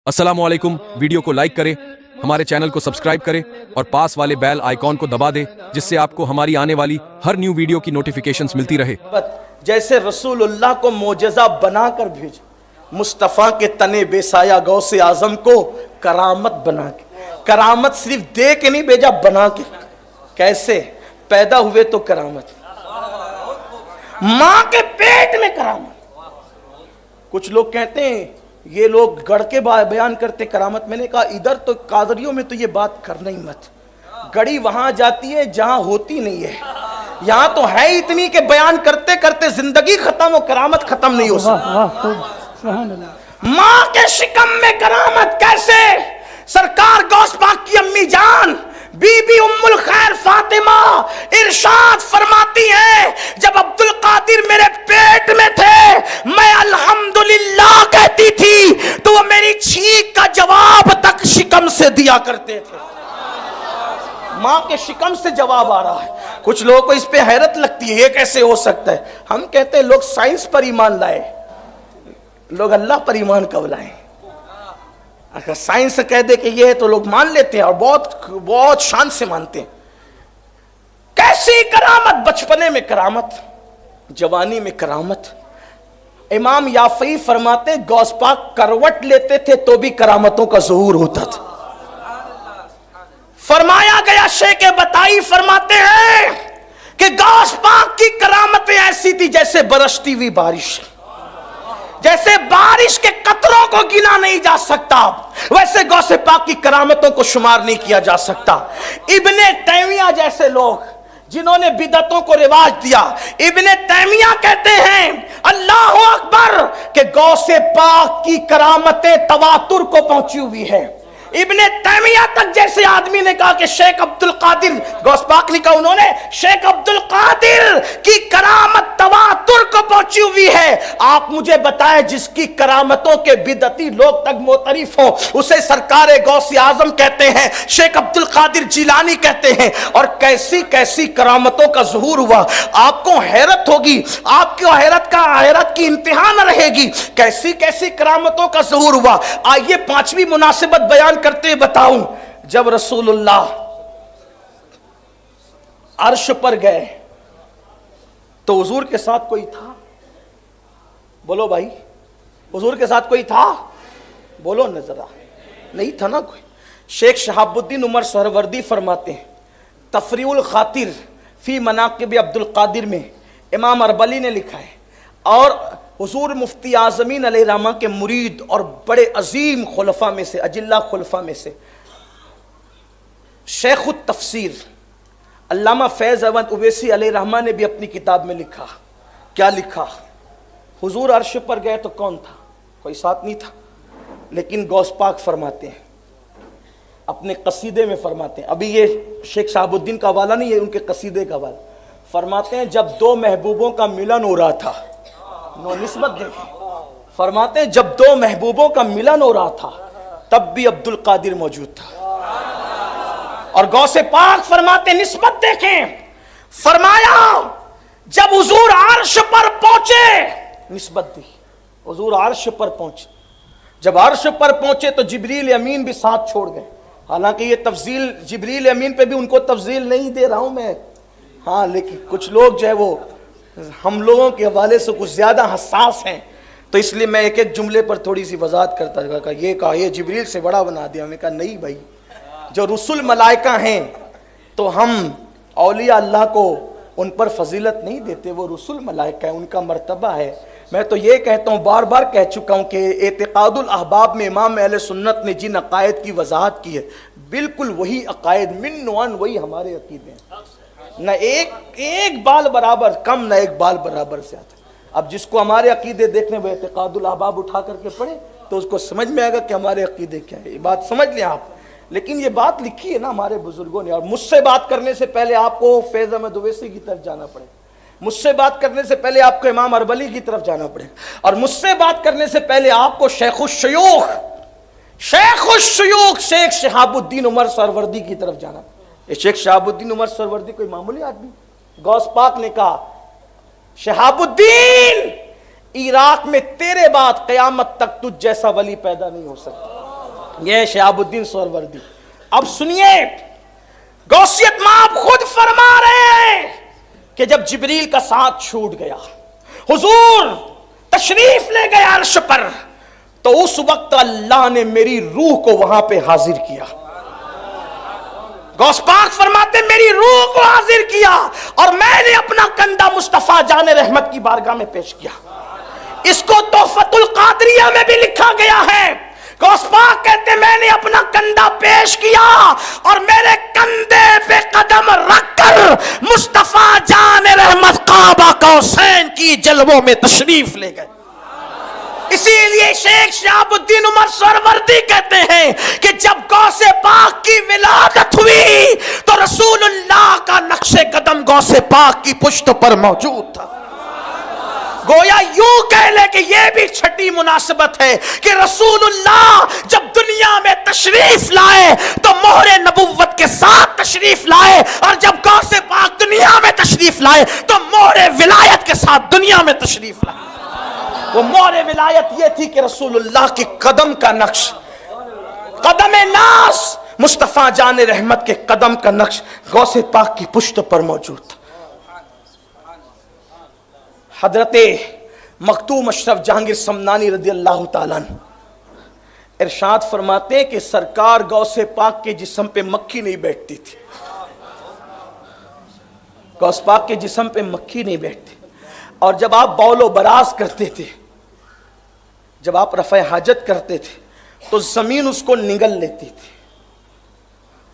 अस्सलामुअलैकुम। वीडियो को लाइक करें, हमारे चैनल को सब्सक्राइब करें और पास वाले बेल आइकॉन को दबा दें, जिससे आपको हमारी आने वाली हर न्यू वीडियो की नोटिफिकेशंस मिलती रहे। जैसे रसूलुल्लाह को मोजज़ा बनाकर भेजा, मुस्तफ़ा के तने बेसाया गौसे आजम को करामत बना के, करामत सिर्फ दे के नहीं भेजा, बना के। कैसे पैदा हुए तो करामत, मां के पेट में करामत। कुछ लोग कहते हैं ये लोग गढ़ के बयान करते करामत। मैंने कहा इधर तो कादरियों में तो ये बात करना ही मत। गड़ी वहां जाती है जहां होती नहीं है, यहां तो है इतनी के बयान करते करते जिंदगी खत्म हो, करामत खत्म नहीं हो सकती। मां के शिकम में करामत कैसे? सरकार गौस पाक की अम्मी जान बीबी उम्मुल खैर फातिमा इरशाद फरमाती है, जब अब्दुल कादिर मेरे पेट में थे मैं अल्हम्दुलिल्लाह कहती थी तो वो मेरी छींक का जवाब तक शिकम से दिया करते थे। मां के शिकम से जवाब आ रहा है। कुछ लोगों को इस पे हैरत लगती है, ये कैसे हो सकता है? हम कहते हैं लोग साइंस पर ईमान लाए, लोग अल्लाह पर ईमान कब लाए? अगर साइंस कह दे कि ये है तो लोग मान लेते हैं और बहुत बहुत शान से मानते हैं। कैसी करामत? बचपने में करामत, जवानी में करामत। इमाम याफई फरमाते गौस पाक करवट लेते थे तो भी करामतों का ज़ुहूर होता था। फरमाया गया शेख बताई फरमाते हैं कि गौस पाक की करामतें ऐसी थी जैसे बरसती हुई बारिश, जैसे बारिश के कतरों को गिना नहीं जा सकता, वैसे गौसे पाक की करामतों को शुमार नहीं किया जा सकता। इब्ने तैमिया जैसे लोग जिन्होंने बिदतों को रिवाज दिया, इब्ने तैमिया कहते हैं अल्लाहु अकबर कि गौसे पाक की करामतें तवातुर को पहुंची हुई है। इब्ने तैमिया तक जैसे आदमी ने कहा कि शेख अब्दुल कादिर, गौस पाक ने कहा उन्होंने, शेख अब्दुल कादिर की करामत तवातुर को पहुंची हुई है। आप मुझे बताएं जिसकी करामतों के बिदती लोग तक मोतरिफ हो उसे सरकार गौसे आजम कहते हैं, शेख अब्दुल कादिर जिलानी कहते हैं। और कैसी कैसी करामतों का ज़ुहूर हुआ, आपको हैरत होगी, आपको हैरत की इंतहा न रहेगी। कैसी कैसी करामतों का ज़ुहूर हुआ। आइए पांचवी मुनासिबत बयान करते बताऊं। जब रसूलुल्लाह अर्श पर गए तो हुजूर के साथ कोई था? बोलो भाई, हुजूर के साथ कोई था? बोलो न जरा। नहीं था ना कोई। शेख शहाबुद्दीन उमर सोहरवर्दी फरमाते हैं तफरीउल खातिर फी मनाकिब अब्दुल कादिर में इमाम अरबली ने लिखा है, और हुजूर मुफ्ती आज़मीन अलैहिर्रहमा के मुरीद और बड़े अजीम खुलफा में से, अजिल्ला खुलफा में से शेखुत तफसीर अल्लामा फैज़ अहमद उवैसी अलैहिर्रहमा ने भी अपनी किताब में लिखा। क्या लिखा? हुजूर अर्श पर गए तो कौन था? कोई साथ नहीं था। लेकिन गौस पाक फरमाते हैं अपने कसीदे में, फरमाते हैं, अभी ये शेख शहाबुद्दीन का हवाला नहीं है, उनके कसीदे का हवाला, फरमाते हैं जब दो महबूबों का मिलन हो रहा था, नो निस्बत देखें, फरमाते हैं जब दो महबूबों का मिलन हो रहा था तब भी अब्दुल कादिर मौजूद था। और गौसे पाक फरमाते निस्बत देखें, फरमाया जब हुजूर अर्श पर पहुंचे, निस्बत दी, हुजूर अर्श पर पहुंचे, जब अर्श पर पहुंचे तो जिब्रील अमीन भी साथ छोड़ गए। हालांकि ये तफजील जिब्रील अमीन पे भी उनको तफजील नहीं दे रहा हूं मैं, हाँ, लेकिन कुछ लोग जो है वो हम लोगों के हवाले से कुछ ज़्यादा हसास हैं, तो इसलिए मैं एक एक जुमले पर थोड़ी सी वजाहत करता था। ये कहा ये जिब्रील से बड़ा बना दिया। मैं कहा नहीं भाई, जो रसूल मलाइका हैं तो हम औलिया अल्लाह को उन पर फजीलत नहीं देते, वो रसूल मलाइका है, उनका मर्तबा है। मैं तो ये कहता हूँ, बार बार कह चुका हूँ कि एतिकादुल अहबाब में इमाम अहले सुन्नत ने जिन अकायद की वजाहत की है बिल्कुल वही अकायद मिन वन वही हमारे अकीदे हैं, न एक बाल बराबर कम, न एक बाल बराबर ज्यादा। अब जिसको हमारे अकीदे देखने वो एतिकादुल अहबाब उठा करके पढ़े तो उसको समझ में आएगा कि हमारे अकीदे क्या है। ये बात समझ लें आप। लेकिन ये बात लिखी है ना हमारे बुजुर्गों ने, और मुझसे बात करने से पहले आपको फैज़ अहमद उवैसी की तरफ जाना पड़ेगा, मुझसे बात करने से पहले आपको इमाम अरबली की तरफ जाना पड़ेगा, और मुझसे बात करने से पहले आपको शेखुश्शयूख शेख शहाबुद्दीन उमर सोहरवर्दी की तरफ जाना। ये शेख शहाबुद्दीन उमर सोहरवर्दी कोई मामूली आदमी? गौस पाक ने कहा शहाबुद्दीन इराक में तेरे बाद क़यामत तक तुझ जैसा वली पैदा नहीं हो सकता। یہ شہاب الدین سہروردی. اب سنیے, غوثیت مآب خود فرما رہے ہیں کہ جب جبریل کا ساتھ چھوٹ گیا, حضور تشریف لے گئے عرش پر, تو اس وقت اللہ نے میری روح کو وہاں پہ حاضر کیا. غوث پاک فرماتے میری روح کو حاضر کیا اور میں نے اپنا کندھا مصطفیٰ جان رحمت کی بارگاہ میں پیش کیا. اس کو تحفۃ القادریہ میں بھی لکھا گیا ہے. غوث پاک کہتے میں نے اپنا کندھا پیش کیا اور میرے کندھے پہ قدم رکھ کر مصطفیٰ جان رحمت قاب قوسین کی جلووں میں تشریف لے گئے. اسی لیے شیخ شہاب الدین عمر سہروردی کہتے ہیں کہ جب غوث پاک کی ولادت ہوئی تو رسول اللہ کا نقش قدم غوث پاک کی پشت پر موجود تھا. گویا یوں کہہ لے کہ یہ بھی چھٹی مناسبت ہے کہ رسول اللہ جب دنیا میں تشریف لائے تو مہر نبوت کے ساتھ تشریف لائے, اور جب غوث پاک دنیا میں تشریف لائے تو مہر ولایت کے ساتھ دنیا میں تشریف لائے. وہ مہر ولایت یہ تھی کہ رسول اللہ کی قدم کا نقش, قدم ناز مصطفیٰ جان رحمت کے قدم کا نقش غوث پاک کی پشت پر موجود تھا. حضرت مختوم اشرف جہانگیر سمنانی رضی اللہ تعالیٰ عنہ ارشاد فرماتے ہیں کہ سرکار غوث پاک کے جسم پہ مکھی نہیں بیٹھتی تھی. غوث پاک کے جسم پہ مکھی نہیں بیٹھتی, اور جب آپ بول و براز کرتے تھے, جب آپ رفع حاجت کرتے تھے تو زمین اس کو نگل لیتی تھی.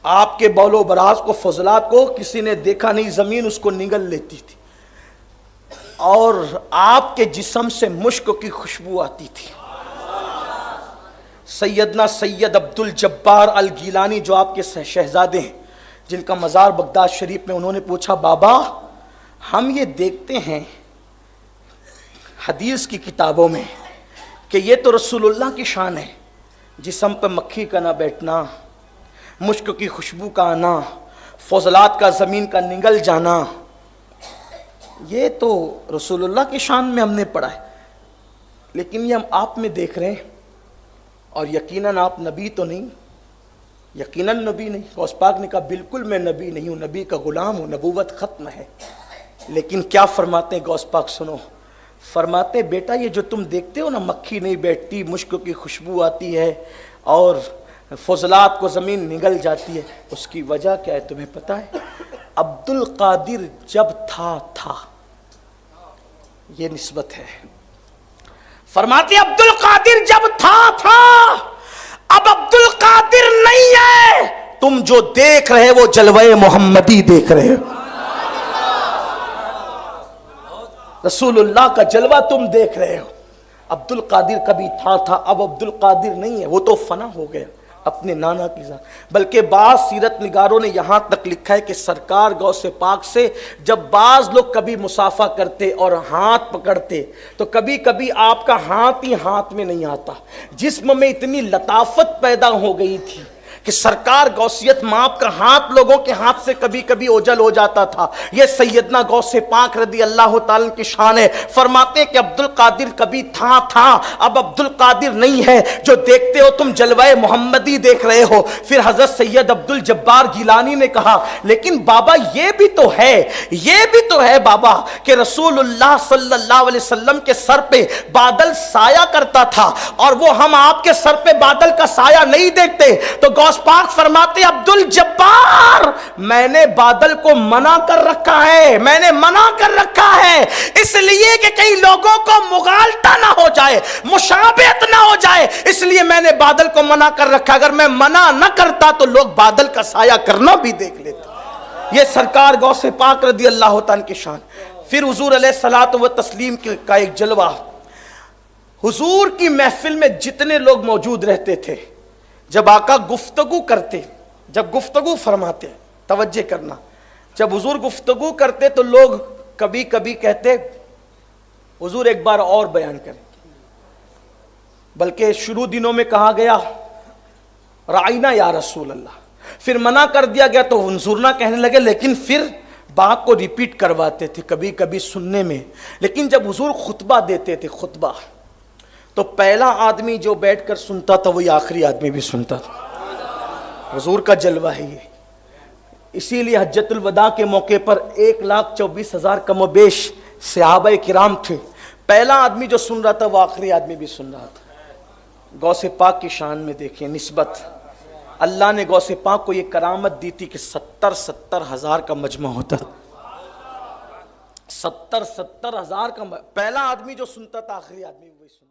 آپ کے بول و براز کو, فضلات کو کسی نے دیکھا نہیں, زمین اس کو نگل لیتی تھی. اور آپ کے جسم سے مشک کی خوشبو آتی تھی. سیدنا سید عبد الجبار الگیلانی جو آپ کے شہزادے ہیں, جن کا مزار بغداد شریف میں, انہوں نے پوچھا بابا ہم یہ دیکھتے ہیں حدیث کی کتابوں میں کہ یہ تو رسول اللہ کی شان ہے, جسم پہ مکھی کا نہ بیٹھنا, مشک کی خوشبو کا آنا, فضلات کا زمین کا نگل جانا, یہ تو رسول اللہ کی شان میں ہم نے پڑھا ہے, لیکن یہ ہم آپ میں دیکھ رہے ہیں, اور یقیناً آپ نبی تو نہیں, یقیناً نبی نہیں. غوث پاک نے کہا بالکل میں نبی نہیں ہوں, نبی کا غلام ہوں, نبوت ختم ہے. لیکن کیا فرماتے ہیں غوث پاک, سنو, فرماتے بیٹا یہ جو تم دیکھتے ہو نا, مکھی نہیں بیٹھتی, مشک کی خوشبو آتی ہے اور فضلات کو زمین نگل جاتی ہے, اس کی وجہ کیا ہے تمہیں پتہ ہے؟ عبد القادر جب تھا یہ نسبت ہے. فرماتے عبد القادر جب تھا, اب عبد القادر نہیں ہے, تم جو دیکھ رہے وہ جلوہ محمدی دیکھ رہے ہو. رسول اللہ کا جلوہ تم دیکھ رہے ہو. عبد القادر کبھی تھا, اب عبد القادر نہیں ہے, وہ تو فنا ہو گیا اپنے نانا کی ذات. بلکہ بعض سیرت نگاروں نے یہاں تک لکھا ہے کہ سرکار غوث پاک سے جب بعض لوگ کبھی مصافحہ کرتے اور ہاتھ پکڑتے تو کبھی کبھی آپ کا ہاتھ ہی ہاتھ میں نہیں آتا, جسم میں اتنی لطافت پیدا ہو گئی تھی کہ سرکار غوثیت مآب کا ہاتھ لوگوں کے ہاتھ سے کبھی کبھی اوجل ہو جاتا تھا. یہ سیدنا غوث پاک رضی اللہ تعالیٰ کی شان ہے. فرماتے ہیں کہ عبد القادر کبھی تھا, اب عبد القادر نہیں ہے, جو دیکھتے ہو تم جلوہ محمدی دیکھ رہے ہو. پھر حضرت سید عبد الجبار گیلانی نے کہا لیکن بابا یہ بھی تو ہے بابا کہ رسول اللہ صلی اللہ علیہ وسلم کے سر پہ بادل سایہ کرتا تھا, اور وہ ہم آپ کے سر پہ بادل کا سایہ نہیں دیکھتے. تو غوث پاک فرماتے عبد الجبار میں نے بادل کو منع کر رکھا ہے, اس لیے کہ کئی لوگوں کو مغالطہ نہ ہو جائے, مشابہت نہ ہو جائے, اس لیے میں نے بادل کو منع کر رکھا. اگر میں منع نہ کرتا تو لوگ بادل کا سایہ کرنا بھی دیکھ لیتے. یہ سرکار غوث پاک رضی اللہ تعالیٰ کی شان. پھر حضور علیہ الصلوۃ والتسلیم کا ایک جلوہ, حضور کی محفل میں جتنے لوگ موجود رہتے تھے, جب آقا گفتگو کرتے, جب گفتگو فرماتے, توجہ کرنا, جب حضور گفتگو کرتے تو لوگ کبھی کبھی کہتے حضور ایک بار اور بیان کریں. بلکہ شروع دنوں میں کہا گیا رائنا یا رسول اللہ, پھر منع کر دیا گیا تو حضور نہ کہنے لگے, لیکن پھر بات کو ریپیٹ کرواتے تھے کبھی کبھی سننے میں. لیکن جب حضور خطبہ دیتے تھے, خطبہ, تو پہلا آدمی جو بیٹھ کر سنتا تھا وہی آخری آدمی بھی سنتا تھا. حضور کا جلوہ ہے یہ. اسی لیے حجۃ الوداع کے موقع پر 1,24,000 کم و بیش صحابہ کرام تھے. پہلا آدمی جو سن رہا تھا وہ آخری آدمی بھی سن رہا تھا. غوث پاک کی شان میں دیکھیں نسبت. اللہ نے غوث پاک کو یہ کرامت دی تھی کہ 70,000 کا مجمع ہوتا. 70,000 کا. پہلا آدمی جو سنتا تھا آخری آدمی وہی سنتا.